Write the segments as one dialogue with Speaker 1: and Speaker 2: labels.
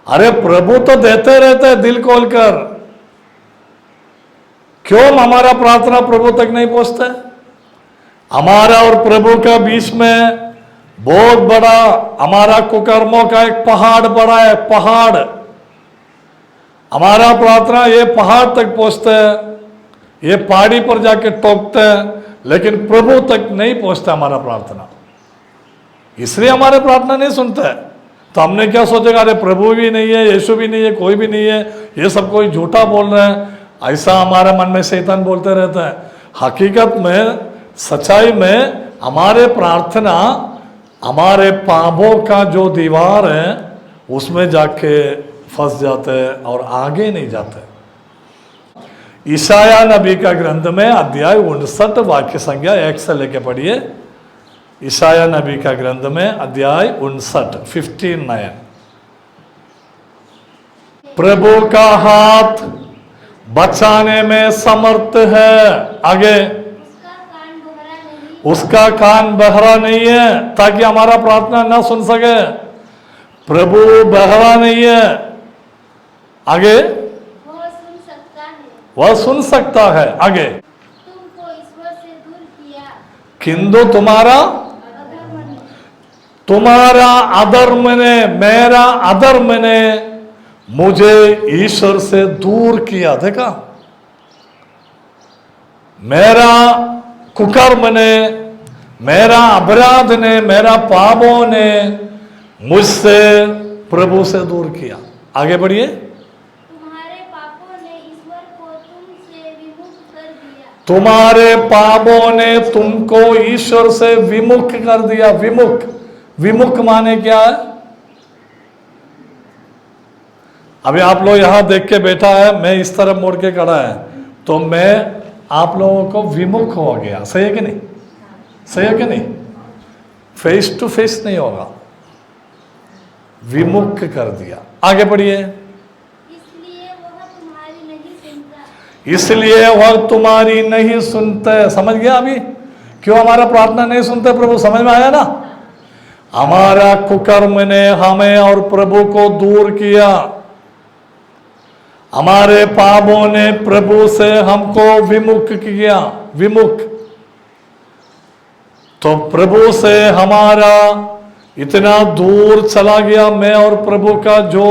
Speaker 1: अरे प्रभु तो देते रहते हैं दिल खोलकर, क्यों हमारा प्रार्थना प्रभु तक नहीं पहुंचता है? हमारा और प्रभु का बीच में बहुत बड़ा हमारा कुकर्मों का एक पहाड़ बड़ा है, पहाड़। हमारा प्रार्थना ये पहाड़ तक पहुंचता है, ये पहाड़ी पर जाके टोकता है, लेकिन प्रभु तक नहीं पहुंचता हमारा प्रार्थना। इसलिए हमारे प्रार्थना नहीं सुनता है। तो हमने क्या सोचेगा, अरे प्रभु भी नहीं है, यीशु भी नहीं है, कोई भी नहीं है, ये सब कोई झूठा बोल रहे हैं, ऐसा हमारे मन में शैतान बोलते रहता है। हकीकत में, सच्चाई में हमारे प्रार्थना हमारे पापों का जो दीवार है उसमें जाके फंस जाते हैं और आगे नहीं जाते। ईशाया नबी का ग्रंथ में अध्याय 59 वाक्य संख्या 1 से लेके पढ़िए। ईशाया नबी का ग्रंथ में अध्याय 59 प्रभु का हाथ बचाने में समर्थ है। आगे, उसका कान बहरा नहीं है ताकि हमारा प्रार्थना ना सुन सके। प्रभु बहरा नहीं है। आगे, वह सुन सकता है। आगे,
Speaker 2: तुमको ईश्वर से दूर किया,
Speaker 1: किंतु तुम्हारा अधर्म ने, मेरा अधर्म ने मुझे ईश्वर से दूर किया। देखा, मेरा कुकर्म ने, मेरा अपराध ने, मेरा पापों ने मुझसे प्रभु से दूर किया। आगे बढ़िए।
Speaker 2: तुम्हारे पापों ने ईश्वर को तुमसे विमुख कर दिया,
Speaker 1: तुम्हारे पापों ने तुमको ईश्वर से विमुख कर दिया। विमुख, विमुख माने क्या है? अभी आप लोग यहां देख के बैठा है, मैं इस तरफ मुड़ के खड़ा है, तो मैं आप लोगों को विमुख हो गया। सही है कि नहीं? सही है कि नहीं? फेस टू फेस नहीं होगा, विमुख कर दिया। आगे बढ़िए।
Speaker 2: इसलिए वह तुम्हारी नहीं सुनता,
Speaker 1: इसलिए वह तुम्हारी नहीं सुनते। समझ गया अभी क्यों हमारा प्रार्थना नहीं सुनते प्रभु? समझ में आया ना? हमारा कुकर्म ने हमें और प्रभु को दूर किया। हमारे पापों ने प्रभु से हमको विमुख किया। विमुख, तो प्रभु से हमारा इतना दूर चला गया। मैं और प्रभु का जो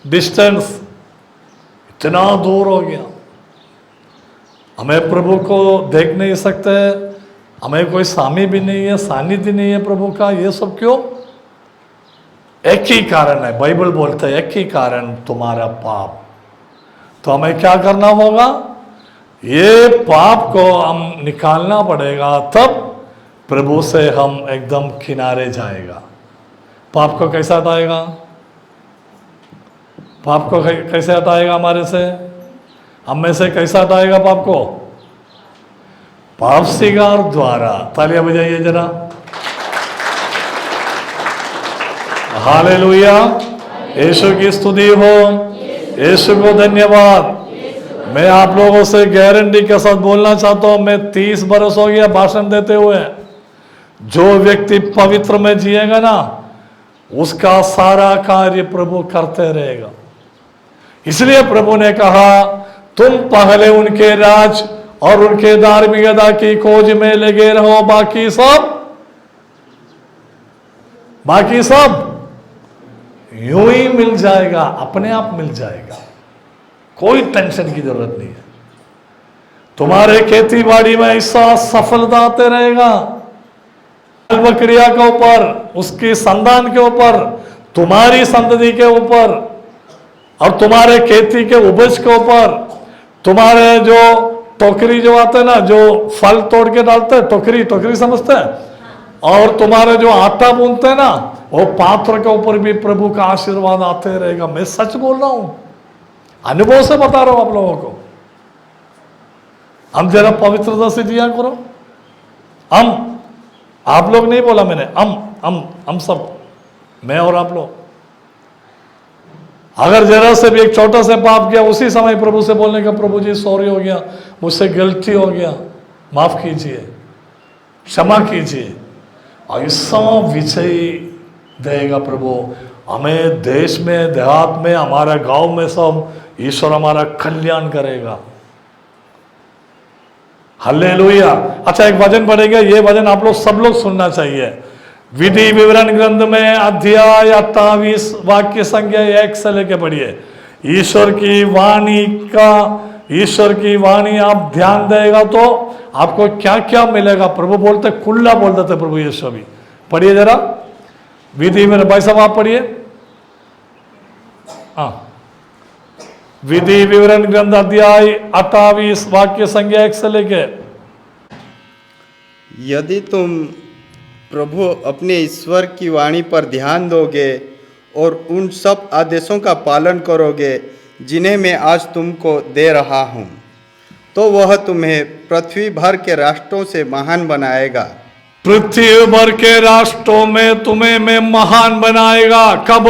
Speaker 1: डिस्टेंस इतना दूर हो गया, हमें प्रभु को देख नहीं सकते, हमें कोई सामी भी नहीं है, सानिध्य नहीं है प्रभु का। ये सब क्यों? एक ही कारण है, बाइबल बोलता है एक ही कारण, तुम्हारा पाप। तो हमें क्या करना होगा? ये पाप को हम निकालना पड़ेगा, तब प्रभु से हम एकदम किनारे जाएगा। पाप को कैसे हटाएगा? पाप को कैसे हटाएगा हमारे से, हम में से कैसे हटाएगा पाप को? पाप स्वीकार द्वारा। तालियां बजाइए जरा। हालेलुया, यीशु की स्तुति हो, यीशु को धन्यवाद। मैं आप लोगों से गारंटी के साथ बोलना चाहता हूं, मैं 30 बरस हो गया भाषण देते हुए। जो व्यक्ति पवित्र में जिएगा ना, उसका सारा कार्य प्रभु करते रहेगा। इसलिए प्रभु ने कहा, तुम पहले उनके राज और उनके धार्मिकता की खोज में लगे रहो, बाकी सब यूं ही मिल जाएगा, अपने आप मिल जाएगा। कोई टेंशन की जरूरत नहीं है। तुम्हारे खेती बाड़ी में ऐसा सफलता आते रहेगा, क्रिया के ऊपर, उसकी संतान के ऊपर, तुम्हारी संतति के ऊपर, और तुम्हारे खेती के उपज के ऊपर, तुम्हारे जो टोकरी जो आते हैं ना, जो फल तोड़ के डालते हैं, टोकरी समझते हैं, और तुम्हारे जो आटा बुनते हैं ना, वो पात्र के ऊपर भी प्रभु का आशीर्वाद आते रहेगा। मैं सच बोल रहा हूं, अनुभव से बता रहा हूं आप लोगों को। हम जरा पवित्रता से जिया करो। हम, आप लोग नहीं बोला मैंने, हम सब, मैं और आप लोग। अगर जरा से भी एक छोटा सा पाप किया, उसी समय प्रभु से बोलने का, प्रभु जी सॉरी हो गया, मुझसे गलती हो गया, माफ कीजिए, क्षमा कीजिए, ऐसा विजय देगा प्रभु। हमें देश में, देहात में, हमारे गांव में सब ईश्वर हमारा कल्याण करेगा। हालेलुया। अच्छा, एक वचन पढ़ेंगे, ये वचन आप लोग सब लोग सुनना चाहिए। विधि विवरण ग्रंथ में अध्याय 28 वाक्य संख्या 1 से लेके पढ़िए। ईश्वर की वाणी आप ध्यान देगा तो आपको क्या क्या मिलेगा। प्रभु बोलते, खुला बोल देते प्रभु यीशु भी। पढ़िए जरा विधि में, भाई साहब आप पढ़िए। हाँ, विधि विवरण ग्रंथ अध्याय 28 वाक्य संख्या 1 से लेके।
Speaker 3: यदि तुम प्रभु अपने ईश्वर की वाणी पर ध्यान दोगे और उन सब आदेशों का पालन करोगे जिन्हें मैं आज तुमको दे रहा हूँ, तो वह तुम्हें पृथ्वी भर के राष्ट्रों से महान बनाएगा।
Speaker 1: पृथ्वी भर के राष्ट्रों में तुम्हें मैं महान बनाएगा। कब?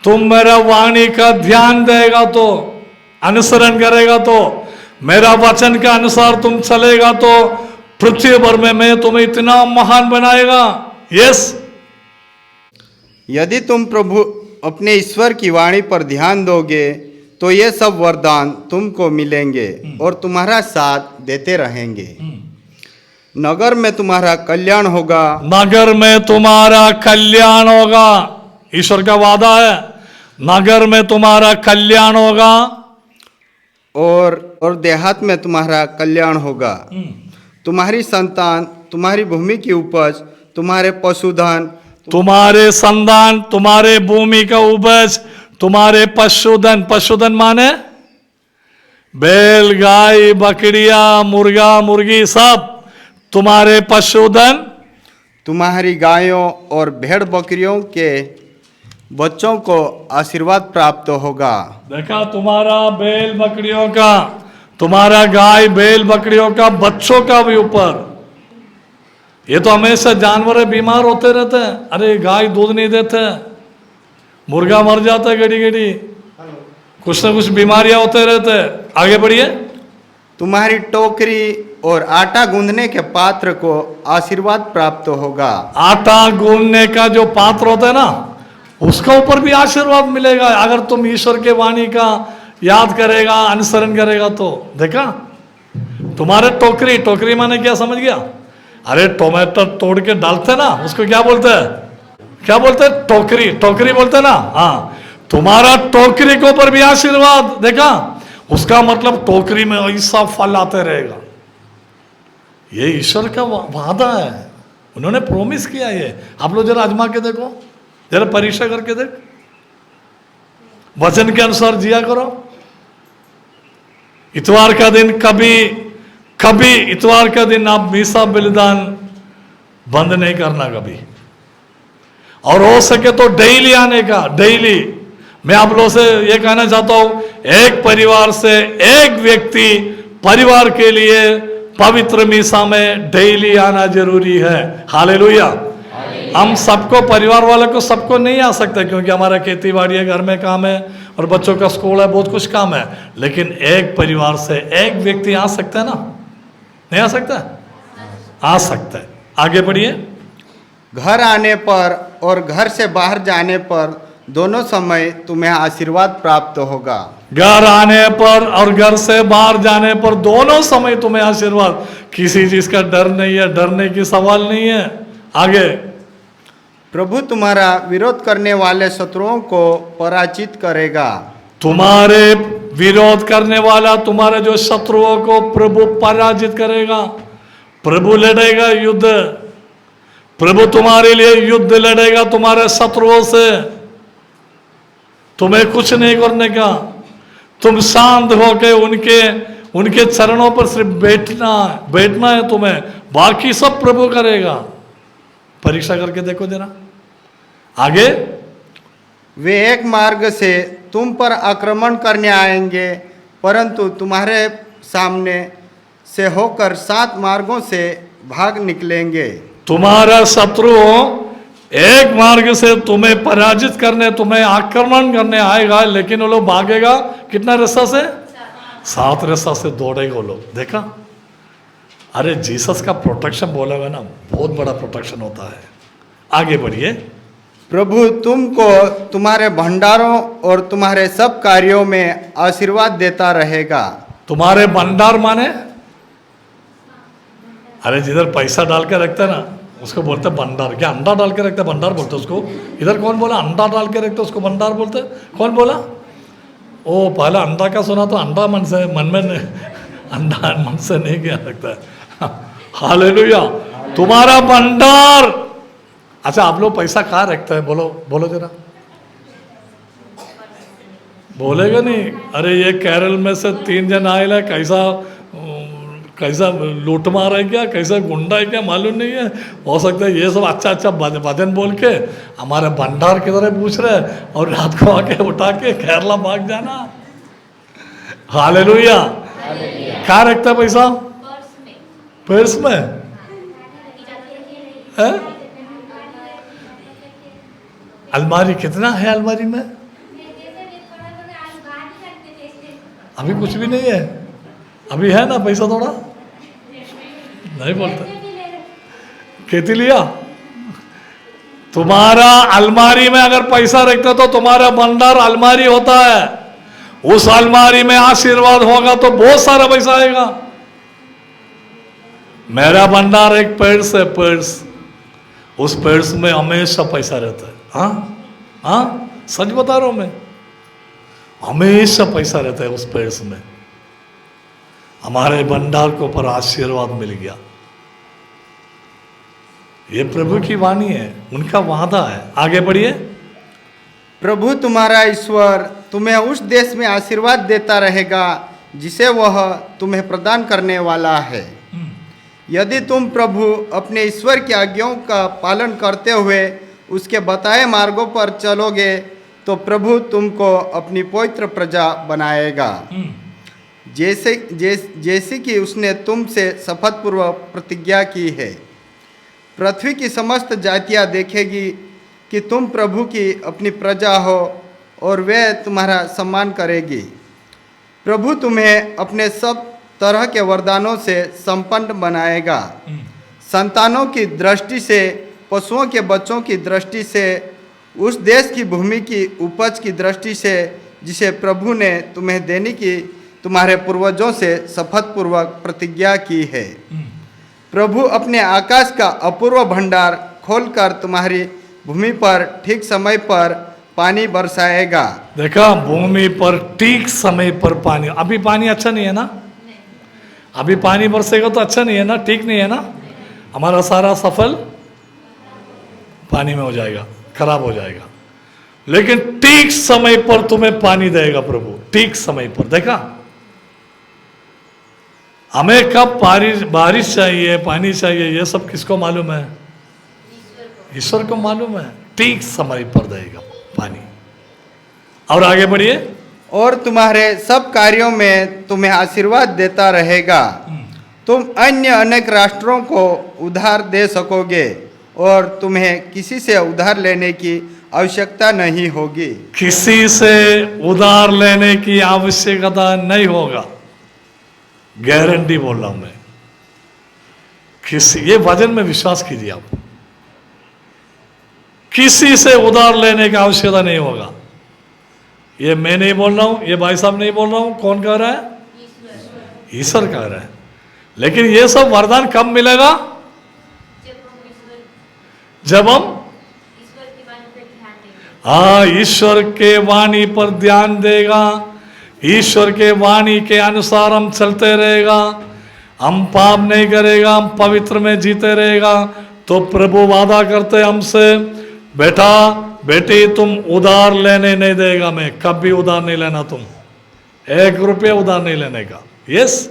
Speaker 1: तुम मेरा वाणी का ध्यान देगा तो, अनुसरण करेगा तो, मेरा वचन के अनुसार तुम चलेगा तो पृथ्वी भर में मैं तुम्हें इतना महान बनाएगा। यस।
Speaker 3: यदि तुम प्रभु अपने ईश्वर की वाणी पर ध्यान दोगे तो ये सब वरदान तुमको मिलेंगे और तुम्हारा साथ देते रहेंगे। नगर में तुम्हारा कल्याण होगा।
Speaker 1: नगर में तुम्हारा कल्याण होगा। ईश्वर का वादा है, नगर में तुम्हारा कल्याण होगा
Speaker 3: और देहात में तुम्हारा कल्याण होगा। तुम्हारी संतान, तुम्हारी भूमि की उपज, तुम्हारे पशुधन,
Speaker 1: तुम्हारे संतान, तुम्हारे भूमि का उपज, तुम्हारे पशुधन, पशुधन माने बैल, गाय, बकरिया, मुर्गा, मुर्गी, सब तुम्हारे पशुधन,
Speaker 3: तुम्हारी गायों और भेड़ बकरियों के बच्चों को आशीर्वाद प्राप्त होगा।
Speaker 1: देखा, तुम्हारा बैल बकरियों का, तुम्हारा गाय बैल बकरियों का बच्चों का भी ऊपर। ये तो हमेशा जानवर बीमार होते रहते हैं। अरे गाय दूध नहीं देते, मुर्गा मर जाता है घड़ी घड़ी, कुछ ना कुछ बीमारियां होते रहते हैं। आगे बढ़िए।
Speaker 3: तुम्हारी टोकरी और आटा गूंदने के पात्र को आशीर्वाद प्राप्त होगा।
Speaker 1: आटा गूंदने का जो पात्र होता है ना, उसका ऊपर भी आशीर्वाद मिलेगा अगर तुम ईश्वर के वाणी का याद करेगा, अनुसरण करेगा तो। देखा, तुम्हारे टोकरी, टोकरी माने क्या समझ गया? अरे टोमेटो तोड़ के डालते ना, उसको क्या बोलते हैं? क्या बोलते हैं? टोकरी, टोकरी बोलते ना। हाँ, तुम्हारा टोकरी के ऊपर भी आशीर्वाद। देखा, उसका मतलब टोकरी में ऐसा फल आते रहेगा। ये ईश्वर का वादा है, उन्होंने प्रॉमिस किया। ये आप लोग जरा आजमा के देखो, जरा परीक्षा करके देख, वचन के अनुसार जिया करो। इतवार का दिन कभी इतवार का दिन आप मीसा बलिदान बंद नहीं करना कभी, और हो सके तो डेली आने का। डेली मैं आप लोगों से ये कहना चाहता हूं, एक परिवार से एक व्यक्ति परिवार के लिए पवित्र मीसा में डेली आना जरूरी है। हालेलुया। हम सबको, परिवार वालों को सबको नहीं आ सकते, क्योंकि हमारा खेती बाड़ी है, घर में काम है और बच्चों का स्कूल है, बहुत कुछ काम है। लेकिन एक परिवार से एक व्यक्ति आ सकता है ना? नहीं आ सकता? आ सकता है। आगे बढ़िए।
Speaker 3: घर आने पर और घर से बाहर जाने पर दोनों समय तुम्हें आशीर्वाद प्राप्त होगा।
Speaker 1: घर आने पर और घर से बाहर जाने पर दोनों समय तुम्हें आशीर्वाद। किसी चीज का डर नहीं है, डरने की सवाल नहीं है। आगे।
Speaker 3: प्रभु तुम्हारा विरोध करने वाले शत्रुओं को पराजित करेगा।
Speaker 1: तुम्हारे विरोध करने वाला, तुम्हारे जो शत्रुओं को प्रभु पराजित करेगा। प्रभु लड़ेगा युद्ध, प्रभु तुम्हारे लिए युद्ध लड़ेगा तुम्हारे शत्रुओं से। तुम्हें कुछ नहीं करने का, तुम शांत होकर उनके चरणों पर सिर्फ बैठना है तुम्हें, बाकी सब प्रभु करेगा। परीक्षा करके देखो जरा। आगे।
Speaker 3: वे एक मार्ग से तुम पर आक्रमण करने आएंगे, परंतु तुम्हारे सामने से होकर 7 मार्गों से भाग निकलेंगे। तुम्हारा
Speaker 1: शत्रु एक मार्ग से तुम्हें पराजित करने, तुम्हें आक्रमण करने आएगा, लेकिन वो लोग भागेगा कितना रास्ता से? 7 रास्ता से दौड़ेगा वो लोग। देखा, अरे जीसस का प्रोटेक्शन बोला हुआ ना, बहुत बड़ा प्रोटेक्शन होता है। आगे बढ़िए।
Speaker 3: प्रभु तुमको तुम्हारे भंडारों और तुम्हारे सब कार्यों में आशीर्वाद देता रहेगा।
Speaker 1: तुम्हारे भंडार माने, अरे जिधर पैसा डाल के रखते हैं ना उसको बोलते हैं भंडार। क्या अंडा डाल के रखते हैं भंडार बोलते हैं उसको? इधर कौन बोला अंडा डाल के रखते उसको भंडार बोलते हैं? कौन बोला? ओ पहला अंडा का सुना तो अंडा मन से, मन में नहीं, अंडा मन से नहीं क्या लगता है। हालेलुया। तुम्हारा भंडार। अच्छा आप लोग पैसा कहाँ रखते हैं? बोलो बोलो जरा, बोलेगा नहीं? अरे ये केरल में से 3 जन आए है, कैसा लूट मार है क्या, कैसा गुंडा है क्या मालूम नहीं है। हो सकता है ये सब अच्छा अच्छा भजन बोल के हमारे भंडार की तरह पूछ रहे हैं और रात को आके उठा के केरला भाग जाना। हालेलुया। कहाँ रखता है पैसा? पर्स में है? अलमारी कितना है अलमारी में? अभी कुछ भी नहीं है। अभी है ना पैसा थोड़ा? नहीं बोलते। खेती लिया? तुम्हारा अलमारी में अगर पैसा रखते तो तुम्हारा भंडार अलमारी होता है। उस अलमारी में आशीर्वाद होगा तो बहुत सारा पैसा आएगा। मेरा भंडार एक पर्स है, पर्स। उस पर्स में हमेशा पैसा रहता है। हाँ हाँ सच बता रहा हूं मैं, हमेशा पैसा रहता है उस पर्स में। हमारे भंडार को पर आशीर्वाद मिल गया। ये प्रभु की वाणी है, उनका वादा है। आगे बढ़िए।
Speaker 3: प्रभु तुम्हारा ईश्वर तुम्हें उस देश में आशीर्वाद देता रहेगा जिसे वह तुम्हें प्रदान करने वाला है। यदि तुम प्रभु अपने ईश्वर की आज्ञाओं का पालन करते हुए उसके बताए मार्गों पर चलोगे तो प्रभु तुमको अपनी पवित्र प्रजा बनाएगा, जैसे कि उसने तुमसे शपथ पूर्वक प्रतिज्ञा की है। पृथ्वी की समस्त जातियां देखेगी कि तुम प्रभु की अपनी प्रजा हो और वे तुम्हारा सम्मान करेगी। प्रभु तुम्हें अपने सब तरह के वरदानों से संपन्न बनाएगा, संतानों की दृष्टि से, पशुओं के बच्चों की दृष्टि से, उस देश की भूमि की उपज की दृष्टि से जिसे प्रभु ने तुम्हें देने की तुम्हारे पूर्वजों से शपथ पूर्वक प्रतिज्ञा की है। प्रभु अपने आकाश का अपूर्व भंडार खोलकर तुम्हारी भूमि पर ठीक समय पर पानी बरसाएगा।
Speaker 1: देखा, भूमि पर ठीक समय पर पानी। अभी पानी अच्छा नहीं है ना? अभी पानी बरसेगा तो अच्छा नहीं है ना, ठीक नहीं है ना? हमारा सारा सफल पानी में हो जाएगा, खराब हो जाएगा। लेकिन ठीक समय पर तुम्हें पानी देगा प्रभु, ठीक समय पर। देखा, हमें कब बारिश चाहिए, पानी चाहिए, ये सब किसको मालूम है? ईश्वर को मालूम है। ठीक समय पर देगा पानी। और आगे बढ़िए।
Speaker 3: और तुम्हारे सब कार्यों में तुम्हें आशीर्वाद देता रहेगा। तुम अन्य अनेक राष्ट्रों को उधार दे सकोगे और तुम्हें किसी से उधार लेने की आवश्यकता नहीं होगी।
Speaker 1: किसी से उधार लेने की आवश्यकता नहीं होगा, गारंटी बोल रहा हूं मैं। ये वचन में विश्वास कीजिए आप। किसी से उधार लेने की आवश्यकता नहीं होगा। ये मैं नहीं बोल रहा हूं, ये भाई साहब नहीं बोल रहा हूं। कौन कह रहा है? ईश्वर कह रहा है। लेकिन ये सब वरदान कब मिलेगा? जब हम ईश्वर के वाणी पर ध्यान देगा, ईश्वर के वाणी के अनुसार हम चलते रहेगा, हम पाप नहीं करेगा, हम पवित्र में जीते रहेगा, तो प्रभु वादा करते हमसे, बेटा बेटी तुम उधार लेने नहीं देगा मैं, कभी उधार नहीं लेना, तुम 1 रुपया उधार नहीं लेने का। यस,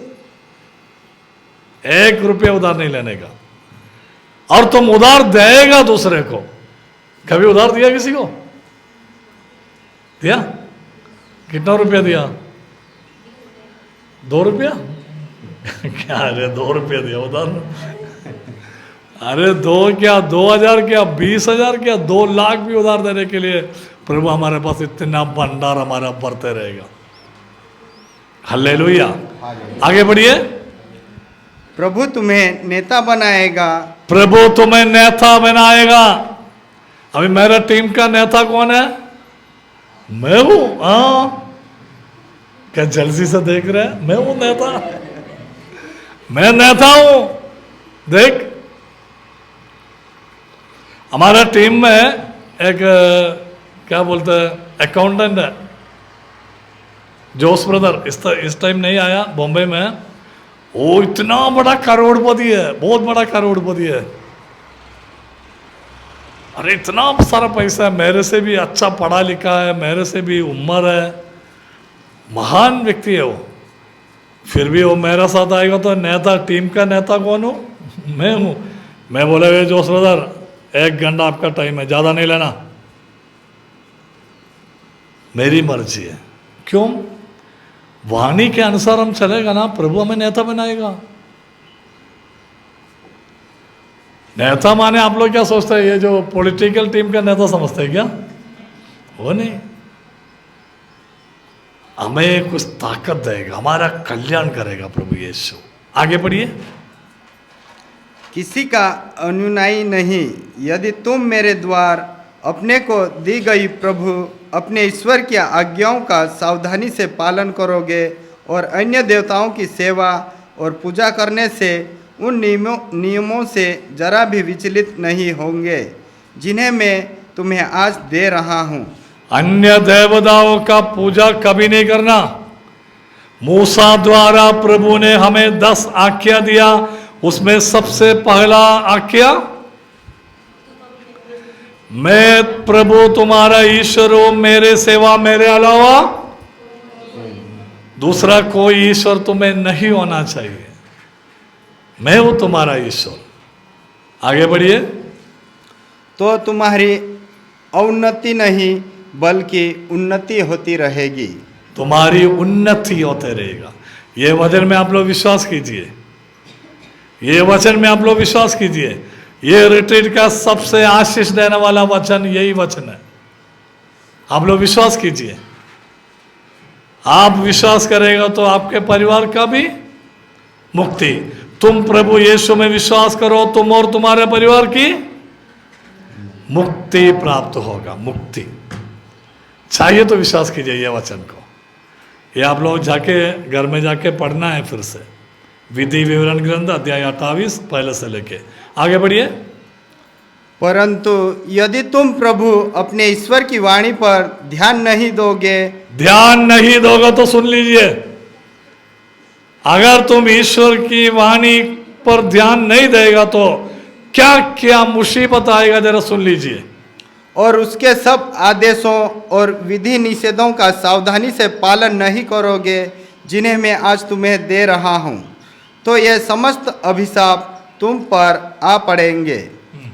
Speaker 1: 1 रुपया उधार नहीं लेने का। और तुम उधार देगा दूसरे को। कभी उधार दिया किसी को? दिया? कितना रुपया दिया? 2 रुपया? क्या? अरे 2 रुपया दिया उधार? अरे 2 क्या, 2000 क्या, 20,000 क्या, 2 लाख भी उधार देने के लिए प्रभु हमारे पास इतना भंडार हमारा बढ़ते रहेगा। हालेलुया। आगे बढ़िए।
Speaker 3: प्रभु तुम्हें नेता बनाएगा।
Speaker 1: प्रभु तुम्हें नेता बनाएगा। अभी मेरा टीम का नेता कौन है? मैं हूं। हाँ, क्या जल्दी से देख रहे हैं? मैं हूं नेता, मैं नेता हूं। देख, हमारा टीम में एक क्या बोलते हैं अकाउंटेंट है, जोश ब्रदर, इस टाइम नहीं आया, बॉम्बे में। वो इतना बड़ा करोड़पति है, बहुत बड़ा करोड़पति है। अरे इतना सारा पैसा है, मेरे से भी अच्छा पढ़ा लिखा है, मेरे से भी उम्र है, महान व्यक्ति है वो। फिर भी वो मेरा साथ आएगा तो नेता, टीम का नेता कौन हूँ? मैं हूँ। मैं बोले वे जोश ब्रदर, 1 घंटा आपका टाइम है, ज़्यादा नहीं लेना, मेरी मर्जी है। क्यों? वाणी के अनुसार हम चलेगा ना, प्रभु हमें नेता बनाएगा। नेता माने आप लोग क्या सोचते हैं, ये जो पॉलिटिकल टीम का नेता समझते हैं क्या? वो नहीं, हमें कुछ ताकत देगा, हमारा कल्याण करेगा प्रभु यीशु। आगे पढ़िए।
Speaker 3: किसी का अनुयायी नहीं, यदि तुम मेरे द्वार अपने को दी गई प्रभु अपने ईश्वर की आज्ञाओं का सावधानी से पालन करोगे और अन्य देवताओं की सेवा और पूजा करने से उन नियमों से जरा भी विचलित नहीं होंगे जिन्हें मैं तुम्हें आज दे रहा हूँ।
Speaker 1: अन्य देवताओं का पूजा कभी नहीं करना। मूसा द्वारा प्रभु ने हमें 10 आज्ञा दिया, उसमें सबसे पहला आज्ञा, मैं प्रभु तुम्हारा ईश्वर हूं, मेरे सेवा मेरे अलावा दूसरा कोई ईश्वर तुम्हें नहीं होना चाहिए, मैं हूं तुम्हारा ईश्वर। आगे बढ़िए।
Speaker 3: तो तुम्हारी अवनति नहीं बल्कि उन्नति होती रहेगी।
Speaker 1: तुम्हारी उन्नति होते रहेगा। ये वचन में आप लोग विश्वास कीजिए, ये वचन में आप लोग विश्वास कीजिए। ये रिट्रीट का सबसे आशीष देने वाला वचन यही वचन है। आप लोग विश्वास कीजिए। आप विश्वास करेगा तो आपके परिवार का भी मुक्ति। तुम प्रभु यीशु में विश्वास करो, तुम और तुम्हारे परिवार की मुक्ति प्राप्त होगा। मुक्ति चाहिए तो विश्वास कीजिए ये वचन को। ये आप लोग जाके घर में जाके पढ़ना है फिर से, विधि विवरण ग्रंथ अध्याय 28 पहले से लेके। आगे बढ़िए।
Speaker 3: परंतु यदि तुम प्रभु अपने ईश्वर की वाणी पर ध्यान नहीं दोगे,
Speaker 1: ध्यान नहीं दोगे तो सुन लीजिए, अगर तुम ईश्वर की वाणी पर ध्यान नहीं देगा तो क्या क्या मुसीबत आएगा, जरा सुन लीजिए।
Speaker 3: और उसके सब आदेशों और विधि निषेधों का सावधानी से पालन नहीं करोगे जिन्हें मैं आज तुम्हें दे रहा हूँ, तो ये समस्त अभिशाप तुम पर आ पड़ेंगे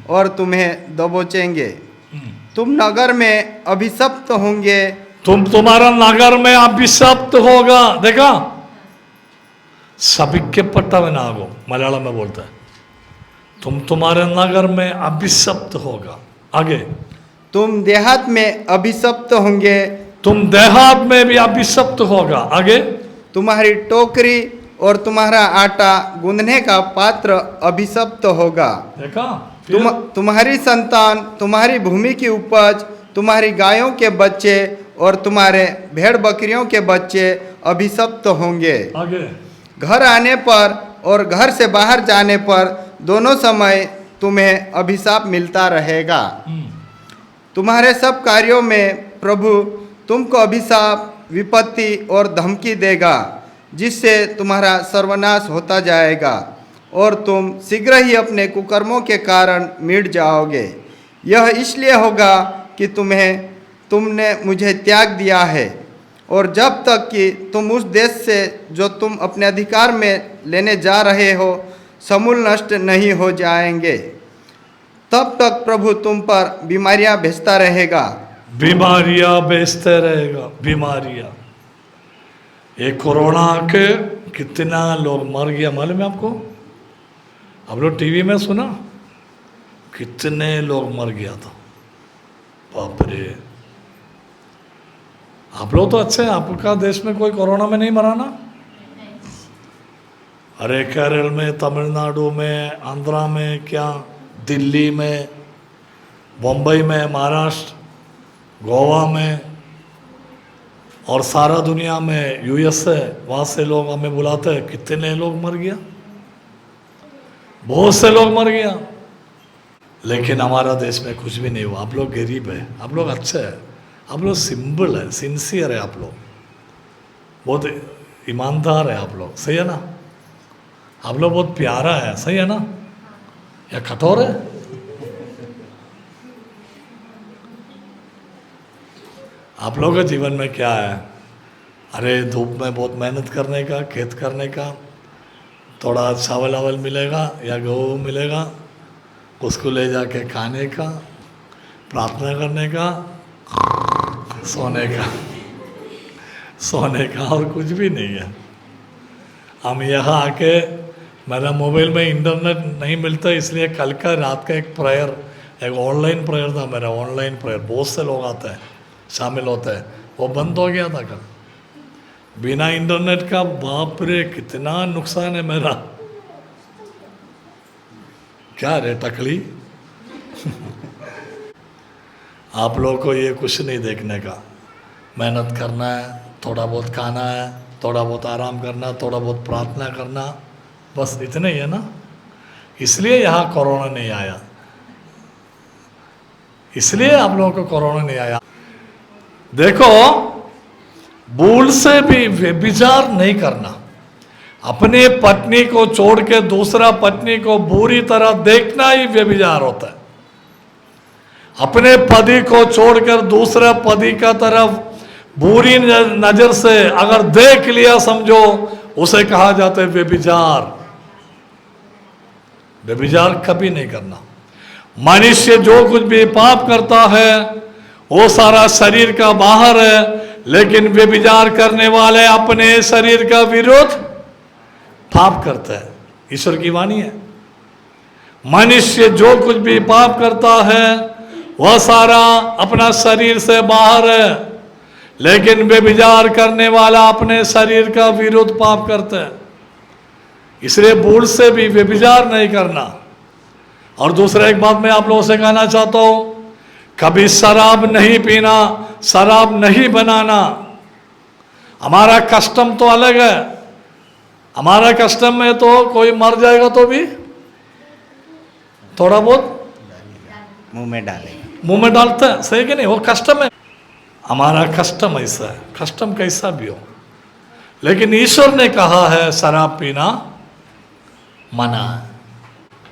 Speaker 3: और तुम्हें दबोचेंगे। तुम नगर में अभिशप्त होंगे।
Speaker 1: तुम्हारा नगर में अभिशप्त होगा। देखा, शपिक्कപ്പെട്ടവനാകും मलयालम में बोलता है। तुम्हारे नगर में अभिशप्त होगा। आगे,
Speaker 3: तुम देहात में अभिशप्त होंगे।
Speaker 1: तुम देहात में भी अभिशप्त होगा। आगे,
Speaker 3: तुम्हारी टोकरी और तुम्हारा आटा गूंदने का पात्र अभिशप्त होगा।
Speaker 1: देखा,
Speaker 3: तुम्हारी संतान, तुम्हारी भूमि की उपज, तुम्हारी गायों के बच्चे और तुम्हारे भेड़ बकरियों के बच्चे अभिशप्त होंगे।
Speaker 1: आगे,
Speaker 3: घर आने पर और घर से बाहर जाने पर दोनों समय तुम्हें अभिशाप मिलता रहेगा। तुम्हारे सब कार्यों में प्रभु तुमको अभिशाप, विपत्ति और धमकी देगा, जिससे तुम्हारा सर्वनाश होता जाएगा और तुम शीघ्र ही अपने कुकर्मों के कारण मिट जाओगे। यह इसलिए होगा कि तुमने मुझे त्याग दिया है, और जब तक कि तुम उस देश से जो तुम अपने अधिकार में लेने जा रहे हो समूल नष्ट नहीं हो जाएंगे, तब तक प्रभु तुम पर बीमारियां भेजता रहेगा।
Speaker 1: बीमारियां भेजते रहेगा, बीमारियां। ये कोरोना के कितना लोग मर गया मालूम है आपको? आप लोग टीवी में सुना कितने लोग मर गया था, बाप रे। आप लोग तो अच्छे हैं, आपका देश में कोई कोरोना में नहीं मरा ना? अरे केरल में, तमिलनाडु में, आंध्रा में, क्या दिल्ली में मुंबई में, महाराष्ट्र, गोवा में और सारा दुनिया में, यूएस से, वहाँ से लोग हमें बुलाते हैं, कितने लोग मर गया, बहुत से लोग मर गया, लेकिन हमारा देश में कुछ भी नहीं हुआ। आप लोग गरीब है, आप लोग अच्छे हैं, आप लोग सिंपल है, सिंसियर है, आप लोग बहुत ईमानदार है, आप लोग सही है ना, आप लोग बहुत प्यारा है, सही है ना, या कठोर है? आप लोगों के जीवन में क्या है? अरे धूप में बहुत मेहनत करने का, खेत करने का, थोड़ा चावल वावल मिलेगा या गेहूँ मिलेगा, उसको ले जाके खाने का, प्रार्थना करने का, सोने का और कुछ भी नहीं है। हम यहाँ आके, मेरा मोबाइल में इंटरनेट नहीं मिलता, इसलिए कल का रात का एक प्रेयर, एक ऑनलाइन प्रेयर था मेरा, ऑनलाइन प्रेयर, बहुत से लोग आते हैं, शामिल होते हैं, वो बंद हो गया था कल। बिना इंटरनेट का बाप रे कितना नुकसान है मेरा। क्या रे टकली आप लोगों को ये कुछ नहीं देखने का, मेहनत करना है, थोड़ा बहुत खाना है, थोड़ा बहुत आराम करना, थोड़ा बहुत प्रार्थना करना, बस इतना ही है ना। इसलिए यहाँ कोरोना नहीं आया, इसलिए आप लोगों को कोरोना नहीं आया। देखो, भूल से भी व्यभिचार नहीं करना, अपने पत्नी को छोड़ के दूसरा पत्नी को बुरी तरह देखना ही व्यभिचार होता है। अपने पति को छोड़कर दूसरा पति का तरफ बुरी नजर से अगर देख लिया, समझो उसे कहा जाता है व्यभिचार। व्यभिचार कभी नहीं करना। मनुष्य जो कुछ भी पाप करता है वो सारा शरीर का बाहर है, लेकिन व्यभिचार करने वाले अपने शरीर का विरोध पाप करता है। ईश्वर की वाणी है, मनुष्य जो कुछ भी पाप करता है वह सारा अपना शरीर से बाहर है, लेकिन व्यभिचार करने वाला अपने शरीर का विरोध पाप करता है। इसलिए भूल से भी व्यभिचार नहीं करना। और दूसरा एक बात मैं आप लोगों से कहना चाहता हूं, कभी शराब नहीं पीना, शराब नहीं बनाना। हमारा कस्टम तो अलग है, हमारा कस्टम में तो कोई मर जाएगा तो भी थोड़ा बहुत
Speaker 3: मुंह में डालेगा,
Speaker 1: मुंह में डालते हैं, सही कि नहीं, वो कस्टम है। हमारा कस्टम ऐसा है, कस्टम कैसा भी हो, लेकिन ईश्वर ने कहा है शराब पीना मना है।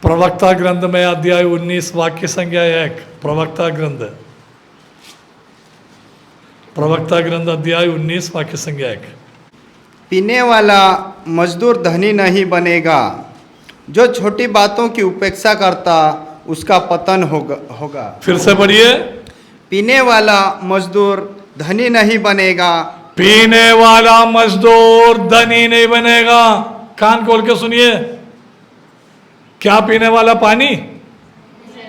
Speaker 1: प्रवक्ता ग्रंथ में अध्याय 19 वाक्य संख्या 1, प्रवक्ता ग्रंथ अध्याय 19 वाक्य संख्या 1।
Speaker 3: पीने वाला मजदूर धनी नहीं बनेगा, जो छोटी बातों की उपेक्षा करता उसका पतन होगा।
Speaker 1: फिर से पढ़िए।
Speaker 3: पीने वाला मजदूर धनी नहीं बनेगा,
Speaker 1: पीने वाला मजदूर धनी नहीं बनेगा। कान खोल के सुनिए, क्या पीने वाला? पानी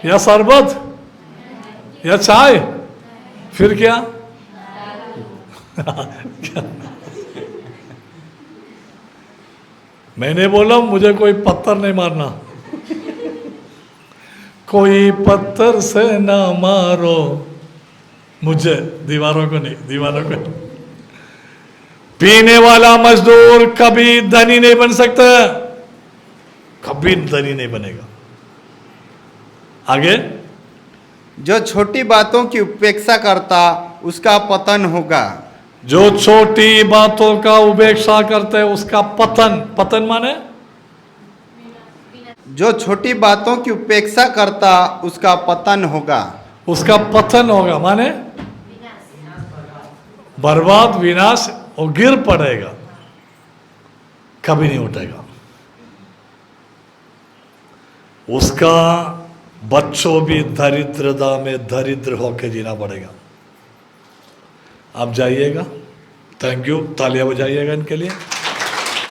Speaker 1: या शरबत या चाय? फिर क्या? मैंने बोला मुझे कोई पत्थर नहीं मारना, कोई पत्थर से ना मारो मुझे, दीवारों को नहीं, दीवारों को नहीं। पीने वाला मजदूर कभी धनी नहीं बन सकता, कभी धनी नहीं बनेगा। आगे,
Speaker 3: जो छोटी बातों की उपेक्षा करता उसका पतन होगा।
Speaker 1: जो छोटी बातों का उपेक्षा करते हैं उसका पतन, पतन माने
Speaker 3: जो छोटी बातों की उपेक्षा करता उसका पतन होगा।
Speaker 1: उसका पतन होगा माने बर्बाद, विनाश, और गिर पड़ेगा, कभी नहीं उठेगा। उसका बच्चों भी दरिद्रता में दरिद्र होकर जीना पड़ेगा। आप जाइएगा, थैंक यू, तालियां बजाइएगा इनके लिए।